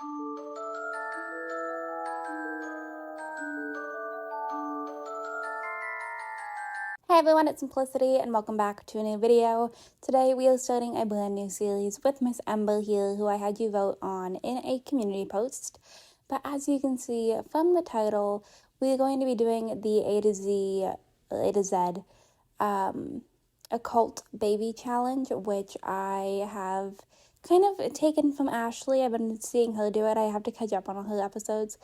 Hey everyone, it's Simplicity and welcome back to a new video. Today we are starting a brand new series with Miss Ember here, who I had you vote on in a community post. But as you can see from the title, we are going to be doing the A to Z Occult Baby Challenge, which I have kind of taken from Ashley. I've been seeing her do it. I have to catch up on all her episodes.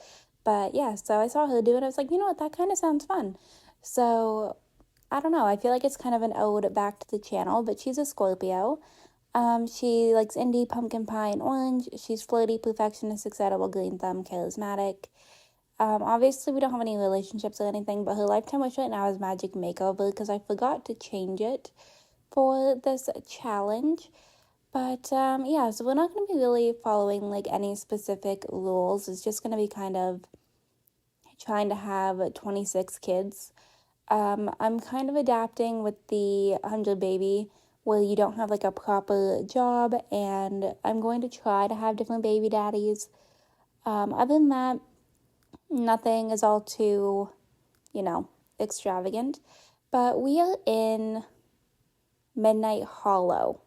But yeah, so I saw her do it. I was like, you know what, that kind of sounds fun. So I don't know, I feel like it's kind of an ode back to the channel, but she's a Scorpio. She likes indie, pumpkin pie, and orange. She's flirty, perfectionist, excitable, green thumb, charismatic. Obviously, we don't have any relationships or anything, but her lifetime wish right now is magic makeover because I forgot to change it for this challenge. But yeah, so we're not going to be really following like any specific rules. It's just going to be kind of trying to have 26 kids. I'm kind of adapting with the 100 baby where you don't have like a proper job, and I'm going to try to have different baby daddies. Other than that, nothing is all too, extravagant. But we are in Midnight Hollow,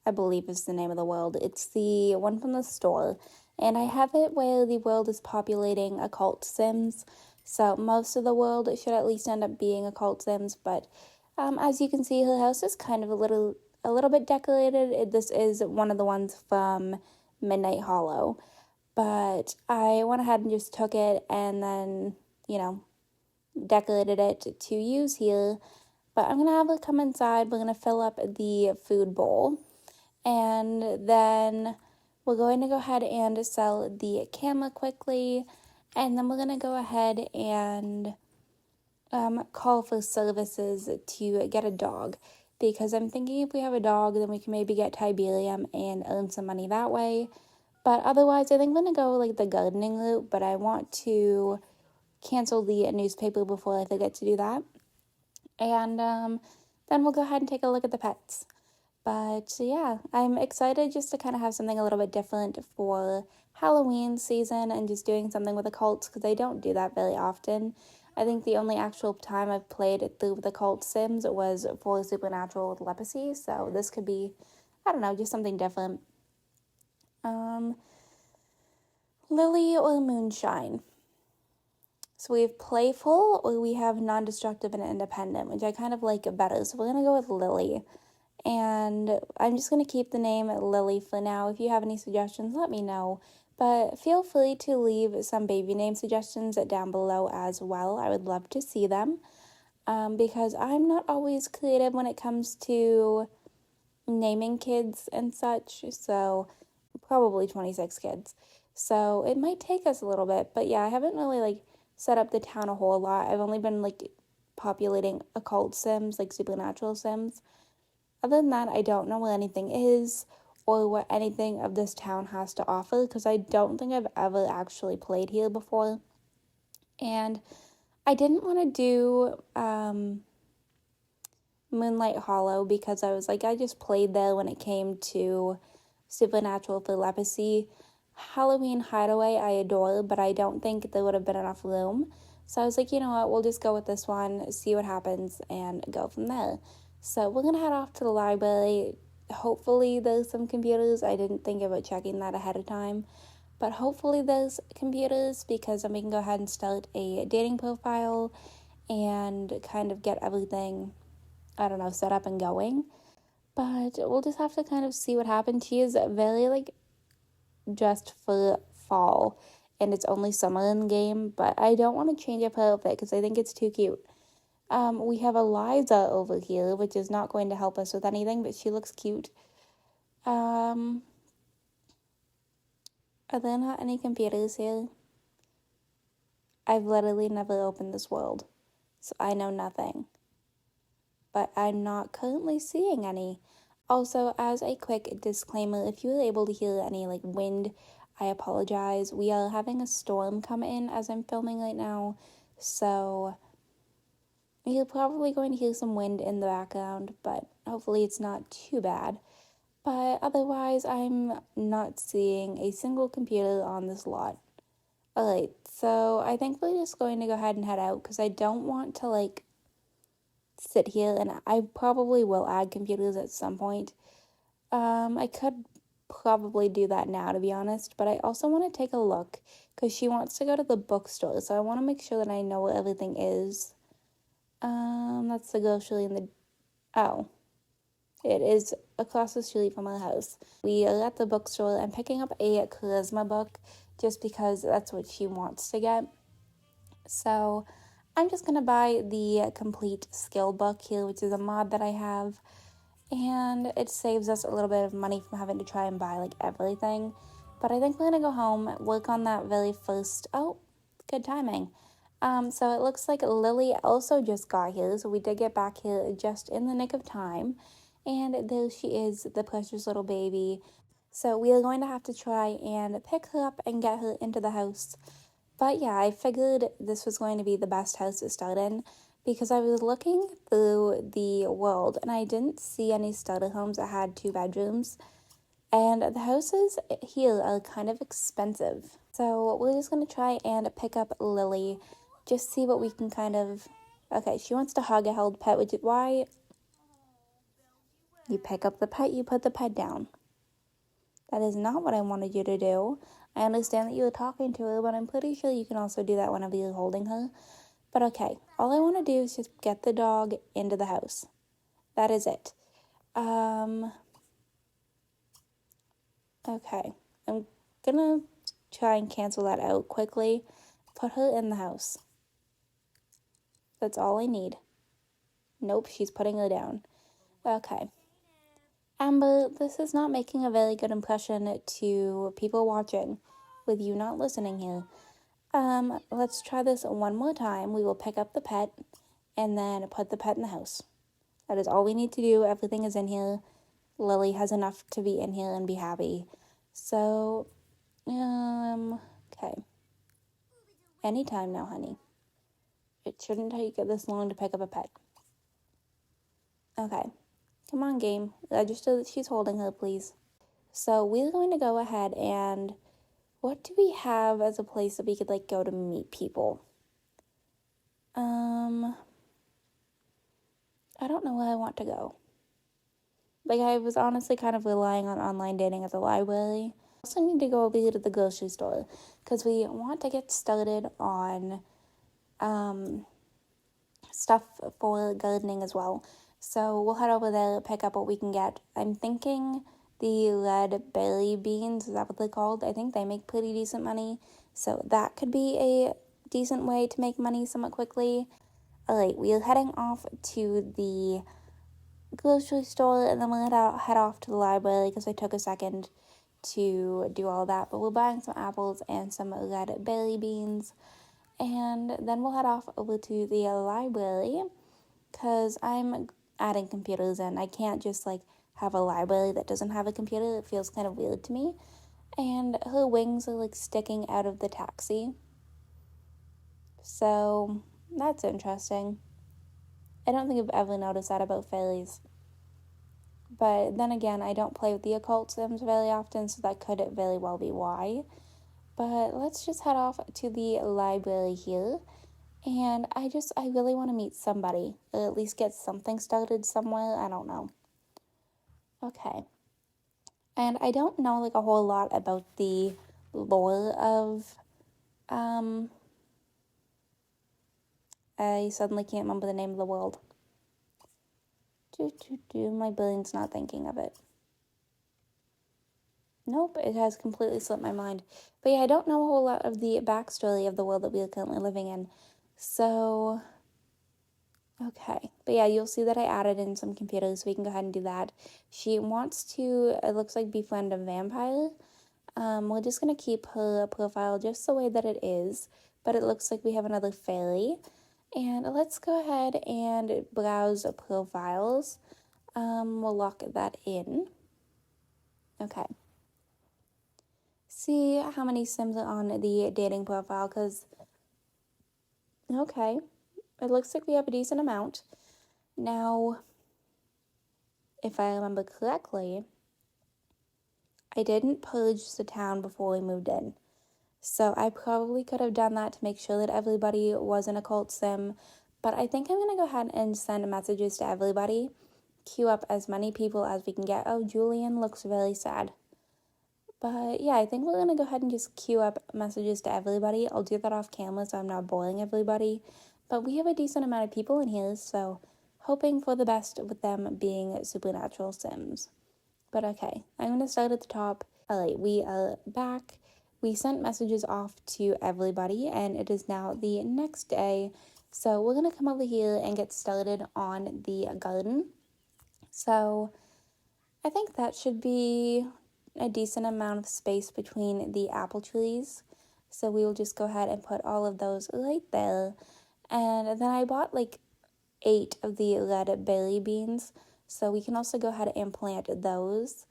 I believe is the name of the world. It's the one from the store. And I have it where the world is populating occult sims. So most of the world should at least end up being occult sims. But as you can see, her house is kind of a little bit decorated. This is one of the ones from Midnight Hollow. But I went ahead and just took it and then, decorated it to use here. But I'm going to have her come inside. We're going to fill up the food bowl. And then we're going to go ahead and sell the camera quickly. And then we're going to go ahead and call for services to get a dog. Because I'm thinking if we have a dog, then we can maybe get Tiberium and earn some money that way. But otherwise, I think I'm going to go like the gardening route. But I want to cancel the newspaper before I forget to do that. And then we'll go ahead and take a look at the pets. But yeah, I'm excited just to kind of have something a little bit different for Halloween season and just doing something with occults because I don't do that very often. I think the only actual time I've played through the occult sims was for Supernatural with Leprosy, so this could be, I don't know, just something different. Lily or Moonshine? So we have Playful or we have Non-Destructive and Independent, which I kind of like better, so we're going to go with Lily. And I'm just going to keep the name Lily for now. If you have any suggestions, let me know. But feel free to leave some baby name suggestions down below as well. I would love to see them. Because I'm not always creative when it comes to naming kids and such. So probably 26 kids. So it might take us a little bit. But yeah, I haven't really set up the town a whole lot. I've only been populating occult sims, supernatural sims. Other than that, I don't know what anything is or what anything of this town has to offer because I don't think I've ever actually played here before. And I didn't want to do Moonlight Hollow because I was I just played there when it came to Supernatural for Leprosy. Halloween Hideaway I adore, but I don't think there would have been enough room. So I was like, you know what, we'll just go with this one, see what happens, and go from there. So we're going to head off to the library. Hopefully there's some computers. I didn't think about checking that ahead of time. But hopefully there's computers because then we can go ahead and start a dating profile and kind of get everything, set up and going. But we'll just have to kind of see what happens. She is very, dressed for fall. And it's only summer in the game. But I don't want to change up her outfit because I think it's too cute. We have Eliza over here, which is not going to help us with anything, but she looks cute. Are there not any computers here? I've literally never opened this world, so I know nothing. But I'm not currently seeing any. Also, as a quick disclaimer, if you were able to hear any wind, I apologize. We are having a storm come in as I'm filming right now, so you're probably going to hear some wind in the background, but hopefully it's not too bad. But otherwise, I'm not seeing a single computer on this lot. Alright, so I think we're just going to go ahead and head out because I don't want to like sit here, and I probably will add computers at some point. I could probably do that now, to be honest, but I also want to take a look because she wants to go to the bookstore, so I want to make sure that I know where everything is. That's the grocery in the... Oh, it is across the street from our house. We are at the bookstore. I'm picking up a charisma book just because that's what she wants to get. So I'm just going to buy the complete skill book here, which is a mod that I have. And it saves us a little bit of money from having to try and buy like everything. But I think we're going to go home, work on that very first... Oh, good timing. So it looks like Lily also just got here. So we did get back here just in the nick of time. And there she is, the precious little baby. So we are going to have to try and pick her up and get her into the house. But yeah, I figured this was going to be the best house to start in because I was looking through the world and I didn't see any starter homes that had 2 bedrooms. And the houses here are kind of expensive. So we're just going to try and pick up Lily, just see what we can kind of... Okay, she wants to hug a held pet, which is why you pick up the pet, you put the pet down. That is not what I wanted you to do. I understand that you were talking to her, but I'm pretty sure you can also do that whenever you're holding her. But okay, all I want to do is just get the dog into the house. That is it. Okay, I'm gonna try and cancel that out quickly. Put her in the house. That's all I need. Nope, she's putting her down. Okay. Amber, this is not making a very good impression to people watching, with you not listening here. Let's try this one more time. We will pick up the pet and then put the pet in the house. That is all we need to do. Everything is in here. Lily has enough to be in here and be happy. So, okay. Anytime now, honey. It shouldn't take this long to pick up a pet. Okay. Come on, game. Register that she's holding her, please. So we're going to go ahead and... What do we have as a place that we could, like, go to meet people? I don't know where I want to go. Like, I was honestly kind of relying on online dating at the library. I also need to go over here to the grocery store because we want to get started on stuff for gardening as well. So we'll head over there, pick up what we can get. I'm thinking the red berry beans, is that what they're called? I think they make pretty decent money. So that could be a decent way to make money somewhat quickly. Alright, we are heading off to the grocery store and then we'll head off to the library because I took a second to do all that. But we're buying some apples and some red berry beans. And then we'll head off over to the library because I'm adding computers in. I can't just like have a library that doesn't have a computer. It feels kind of weird to me. And her wings are like sticking out of the taxi. So that's interesting. I don't think I've ever noticed that about fairies. But then again, I don't play with the occult sims very often, so that could very well be why. But let's just head off to the library here. And I really want to meet somebody, or at least get something started somewhere. I don't know. Okay. And I don't know like a whole lot about the lore of, I suddenly can't remember the name of the world. My brain's not thinking of it. Nope, it has completely slipped my mind. But yeah, I don't know a whole lot of the backstory of the world that we are currently living in. So, okay. But yeah, you'll see that I added in some computers, so we can go ahead and do that. She wants to, it looks like, befriend a vampire. We're just going to keep her profile just the way that it is. But it looks like we have another fairy. And let's go ahead and browse profiles. We'll lock that in. Okay. See how many sims are on the dating profile, because, okay, it looks like we have a decent amount. Now, if I remember correctly, I didn't purge the town before we moved in. So I probably could have done that to make sure that everybody was in Occult Sim, but I think I'm going to go ahead and send messages to everybody, queue up as many people as we can get. Oh, Julian looks really sad. But yeah, I think we're going to go ahead and just queue up messages to everybody. I'll do that off camera so I'm not boring everybody. But we have a decent amount of people in here, so hoping for the best with them being supernatural Sims. But okay, I'm going to start at the top. Alright, we are back. We sent messages off to everybody, and it is now the next day. So we're going to come over here and get started on the garden. So I think that should be a decent amount of space between the apple trees. So we will just go ahead and put all of those right there. And then I bought like 8 of the red berry beans. So we can also go ahead and plant those.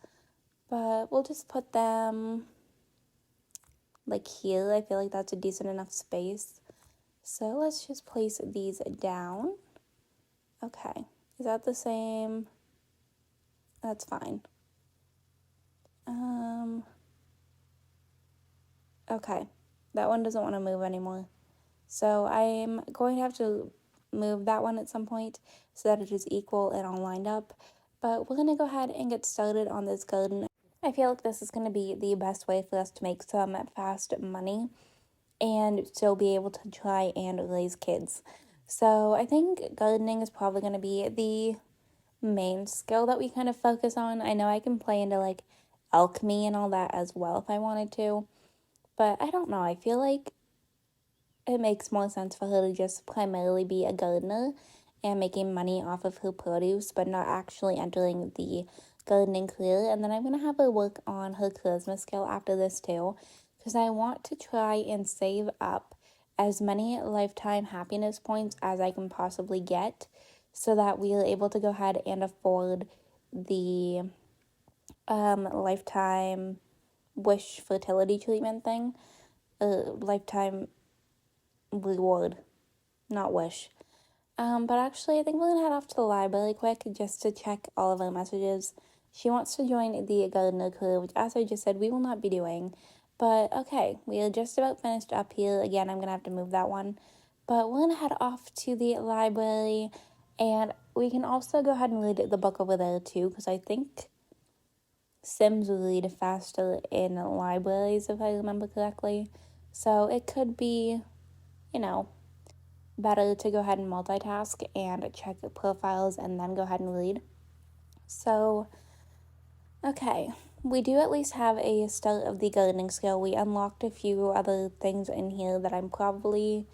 But we'll just put them like here. I feel like that's a decent enough space. So let's just place these down. Okay. Is that the same? That's fine. Okay. That one doesn't want to move anymore. So I'm going to have to move that one at some point so that it is equal and all lined up. But we're going to go ahead and get started on this garden. I feel like this is going to be the best way for us to make some fast money and still be able to try and raise kids. So I think gardening is probably going to be the main skill that we kind of focus on. I know I can play into like alchemy and all that as well if I wanted to, but I don't know. I feel like it makes more sense for her to just primarily be a gardener and making money off of her produce, but not actually entering the gardening career. And then I'm going to have her work on her charisma skill after this too, because I want to try and save up as many lifetime happiness points as I can possibly get so that we are able to go ahead and afford the lifetime wish fertility treatment thing, lifetime reward, not wish. But actually, I think we're going to head off to the library quick just to check all of our messages. She wants to join the gardener career, which, as I just said, we will not be doing. But okay, we are just about finished up here. Again, I'm going to have to move that one. But we're going to head off to the library, and we can also go ahead and read the book over there too, because I think Sims read faster in libraries, if I remember correctly. So it could be, better to go ahead and multitask and check profiles and then go ahead and read. So, okay, we do at least have a start of the gardening skill. We unlocked a few other things in here that I don't know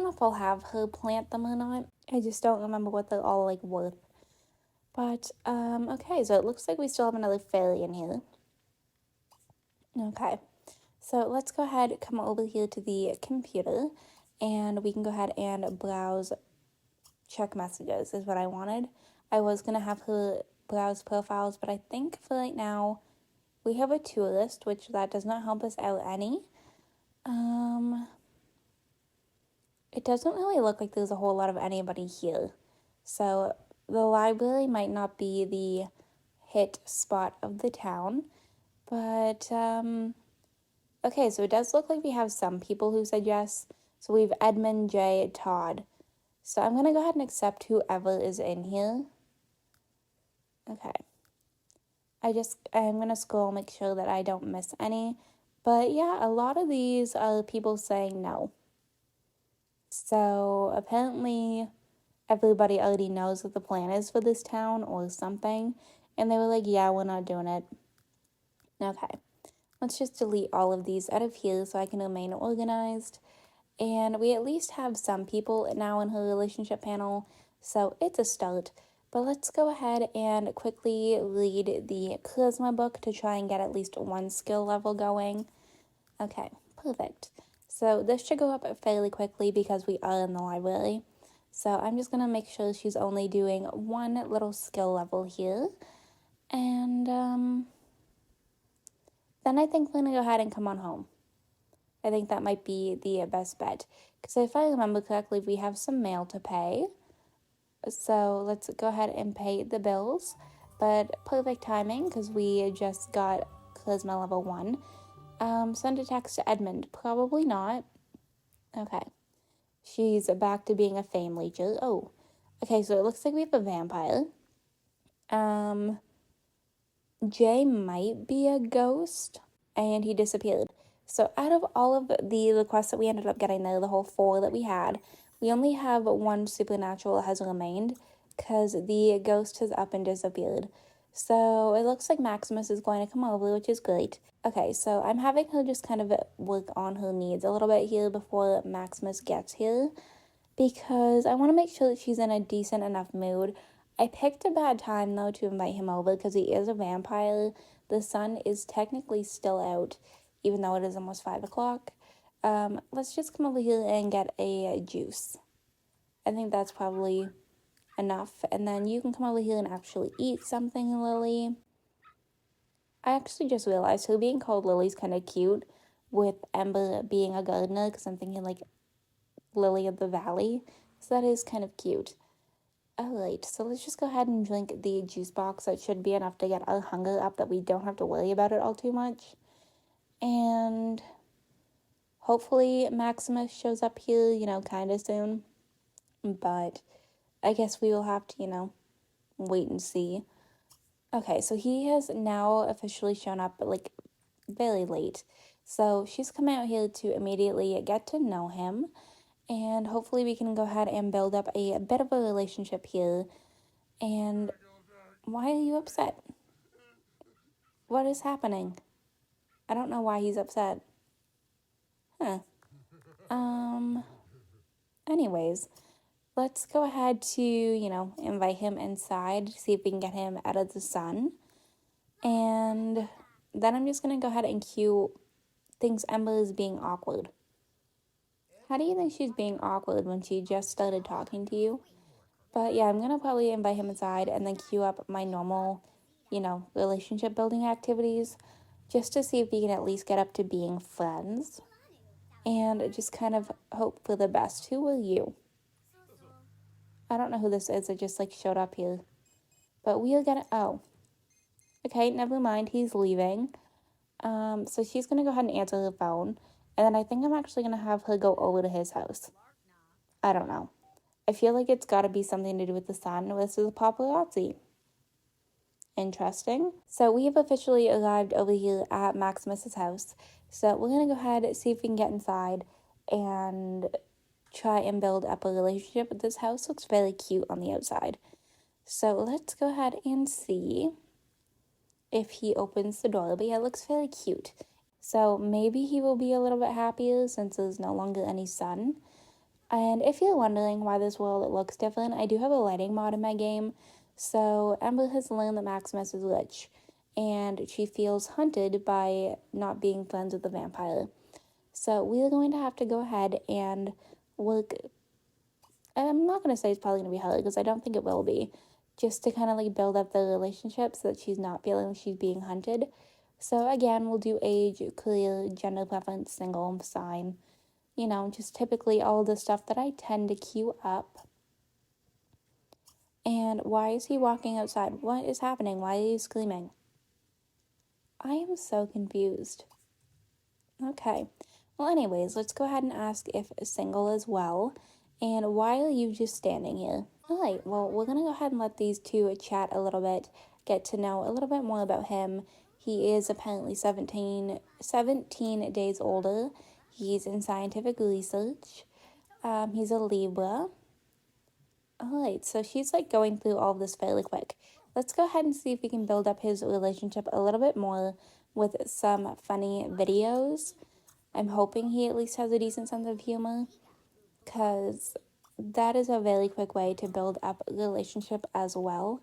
if I'll have her plant them or not. I just don't remember what they're all like worth. But, okay, so it looks like we still have another fairy in here. Okay, so let's go ahead, come over here to the computer, and we can go ahead and browse check messages is what I wanted. I was going to have her browse profiles, but I think for right now, we have a tourist, which that does not help us out any. It doesn't really look like there's a whole lot of anybody here. So the library might not be the hit spot of the town, but, okay, so it does look like we have some people who said yes. So we have Edmund, J, Todd. So I'm going to go ahead and accept whoever is in here. Okay. I'm going to scroll, make sure that I don't miss any. But yeah, a lot of these are people saying no. So apparently everybody already knows what the plan is for this town or something. And they were like, yeah, we're not doing it. Okay. Let's just delete all of these out of here so I can remain organized. And we at least have some people now in her relationship panel, so it's a start. But let's go ahead and quickly read the charisma book to try and get at least one skill level going. Okay, perfect. So this should go up fairly quickly because we are in the library. So I'm just going to make sure she's only doing one little skill level here. And then I think we're going to go ahead and come on home. I think that might be the best bet. Because if I remember correctly, we have some mail to pay. So let's go ahead and pay the bills. But perfect timing because we just got charisma level 1. Send a text to Edmund. Probably not. Okay. She's back to being a fame leecher. Oh. Okay, so it looks like we have a vampire. Jay might be a ghost. And he disappeared. So out of all of the requests that we ended up getting there, the whole 4 that we had, we only have 1 supernatural that has remained because the ghost has up and disappeared. So it looks like Maximus is going to come over, which is great. Okay, so I'm having her just kind of work on her needs a little bit here before Maximus gets here because I want to make sure that she's in a decent enough mood. I picked a bad time, though, to invite him over because he is a vampire. The sun is technically still out, even though it is almost 5 o'clock. Let's just come over here and get a juice. I think that's probably enough. And then you can come over here and actually eat something, Lily. I actually just realized her being called Lily's kind of cute with Ember being a gardener because I'm thinking like Lily of the Valley. So that is kind of cute. Alright, so let's just go ahead and drink the juice box. That should be enough to get our hunger up that we don't have to worry about it all too much. And hopefully Maximus shows up here, kind of soon. But I guess we will have to, wait and see. Okay, so he has now officially shown up, like, very late. So she's come out here to immediately get to know him. And hopefully we can go ahead and build up a bit of a relationship here. And why are you upset? What is happening? I don't know why he's upset. Huh. Anyways, let's go ahead to, invite him inside, see if we can get him out of the sun. And then I'm just going to go ahead and cue thinks Ember is being awkward. How do you think she's being awkward when she just started talking to you? But yeah, I'm going to probably invite him inside and then queue up my normal, relationship building activities just to see if we can at least get up to being friends. And just kind of hope for the best. Who are you? I don't know who this is. It just showed up here. But we're gonna, oh. Okay, never mind. He's leaving. So she's gonna go ahead and answer the phone. And then I think I'm actually gonna have her go over to his house. I don't know. I feel like it's gotta be something to do with the sun. This is a paparazzi. Interesting. So we have officially arrived over here at Maximus's house. So we're gonna go ahead and see if we can get inside and try and build up a relationship. This house looks very cute on the outside. So let's go ahead and see if he opens the door. But yeah, it looks very cute. So maybe he will be a little bit happier since there's no longer any sun. And if you're wondering why this world looks different, I do have a lighting mod in my game. So Ember has learned that Maximus is rich, and she feels hunted by not being friends with the vampire. So we're going to have to go ahead and work. I'm not going to say it's probably going to be hard because I don't think it will be. Just to kind of build up the relationship so that she's not feeling like she's being hunted. So again, we'll do age, career, gender preference, single, sign. Just typically all the stuff that I tend to queue up. And why is he walking outside? What is happening? Why are you screaming? I am so confused. Okay. Well, anyways, let's go ahead and ask if single as well. And why are you just standing here? Alright, well, we're going to go ahead and let these two chat a little bit, get to know a little bit more about him. He is apparently 17 days older. He's in scientific research. He's a Libra. Alright, so she's going through all of this fairly quick. Let's go ahead and see if we can build up his relationship a little bit more with some funny videos. I'm hoping he at least has a decent sense of humor, because that is a very quick way to build up a relationship as well.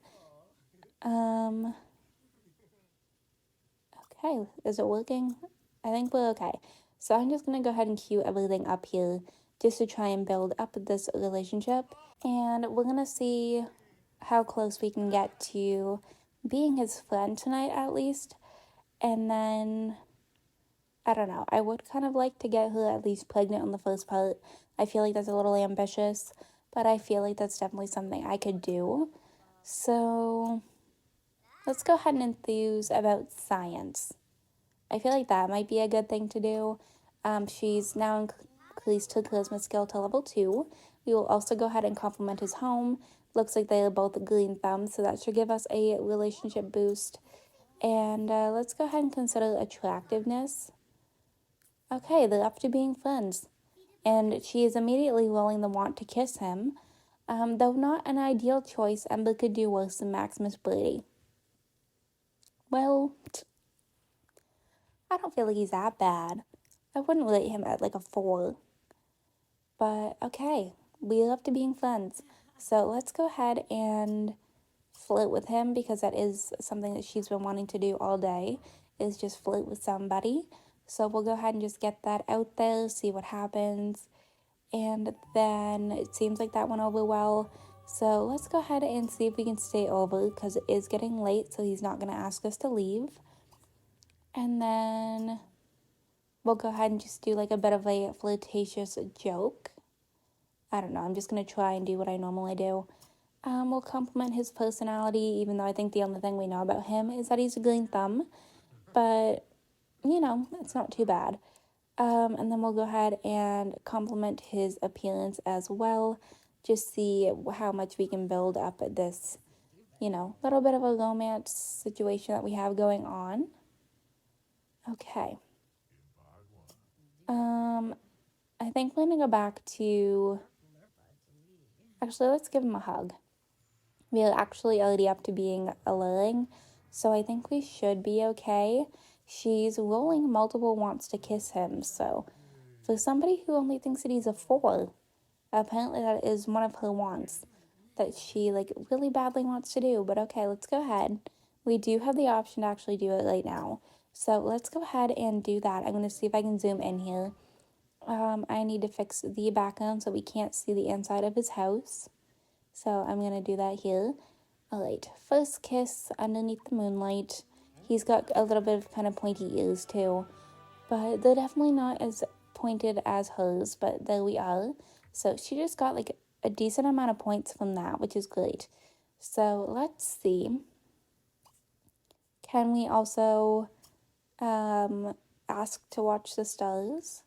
Okay, is it working? I think we're okay. So I'm just going to go ahead and queue everything up here just to try and build up this relationship. And we're going to see how close we can get to being his friend tonight at least. And then, I don't know, I would kind of like to get her at least pregnant on the first part. I feel like that's a little ambitious, but I feel like that's definitely something I could do. So let's go ahead and enthuse about science. I feel like that might be a good thing to do. She's now increased her charisma skill to level 2. We will also go ahead and compliment his home. Looks like they are both green thumbs, so that should give us a relationship boost. And let's go ahead and consider attractiveness. Okay, they're up to being friends. And she is immediately willing to want to kiss him. Though not an ideal choice, Ember could do worse than Maximus Brady. Well, I don't feel like he's that bad. I wouldn't rate him at like a 4. But okay, we love to being friends. So let's go ahead and flirt with him, because that is something that she's been wanting to do all day, is just flirt with somebody. So we'll go ahead and just get that out there, see what happens. And then it seems like that went over well. So let's go ahead and see if we can stay over, because it is getting late, so he's not going to ask us to leave. And then we'll go ahead and just do like a bit of a flirtatious joke. I don't know, I'm just going to try and do what I normally do. We'll compliment his personality, even though I think the only thing we know about him is that he's a green thumb. But, you know, it's not too bad. And then we'll go ahead and compliment his appearance as well. Just see how much we can build up at this, you know, little bit of a romance situation that we have going on. Okay. I think we're going to go back to... Actually, let's give him a hug. We're actually already up to being alluring, so I think we should be okay. She's rolling multiple wants to kiss him, so for somebody who only thinks that he's a 4, apparently that is one of her wants that she like really badly wants to do. But okay, let's go ahead. We do have the option to actually do it right now, so let's go ahead and do that. I'm going to see if I can zoom in here. I need to fix the background so we can't see the inside of his house. So I'm going to do that here. Alright, first kiss underneath the moonlight. He's got a little bit of kind of pointy ears too, but they're definitely not as pointed as hers, but there we are. So she just got like a decent amount of points from that, which is great. So let's see. Can we also ask to watch the stars?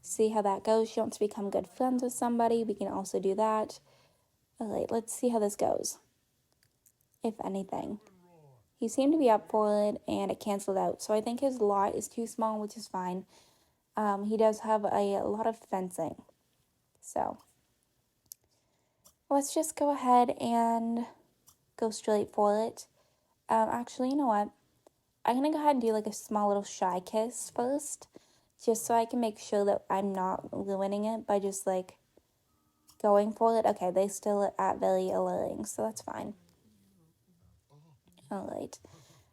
See how that goes. She wants to become good friends with somebody. We can also do that. Alright, let's see how this goes. If anything. He seemed to be up for it, and it canceled out. So I think his lot is too small, which is fine. He does have a lot of fencing. So let's just go ahead and go straight for it. Actually, you know what? I'm going to go ahead and do like a small little shy kiss first, just so I can make sure that I'm not ruining it by just like going for it. Okay, they still at very alluring, so that's fine. Alright,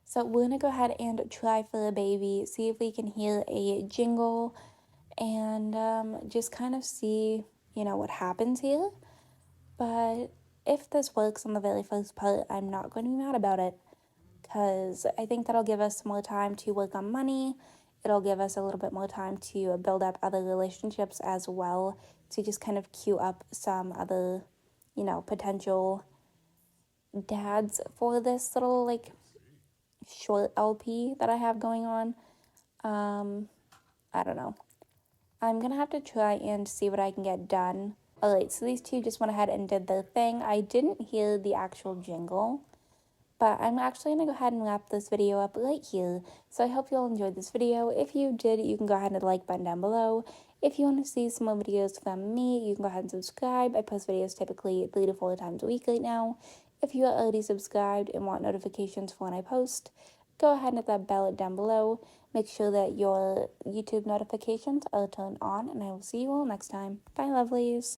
so we're going to go ahead and try for a baby, see if we can hear a jingle, and just kind of see, you know, what happens here. But if this works on the very first part, I'm not going to be mad about it, because I think that'll give us more time to work on money. It'll give us a little bit more time to build up other relationships as well, to just kind of queue up some other, you know, potential dads for this little, like, short LP that I have going on. I don't know. I'm going to have to try and see what I can get done. Alright, so these two just went ahead and did their thing. I didn't hear the actual jingle, but I'm actually going to go ahead and wrap this video up right here. So I hope you all enjoyed this video. If you did, you can go ahead and hit the like button down below. If you want to see some more videos from me, you can go ahead and subscribe. I post videos typically 3 to 4 times a week right now. If you are already subscribed and want notifications for when I post, go ahead and hit that bell down below. Make sure that your YouTube notifications are turned on, and I will see you all next time. Bye, lovelies.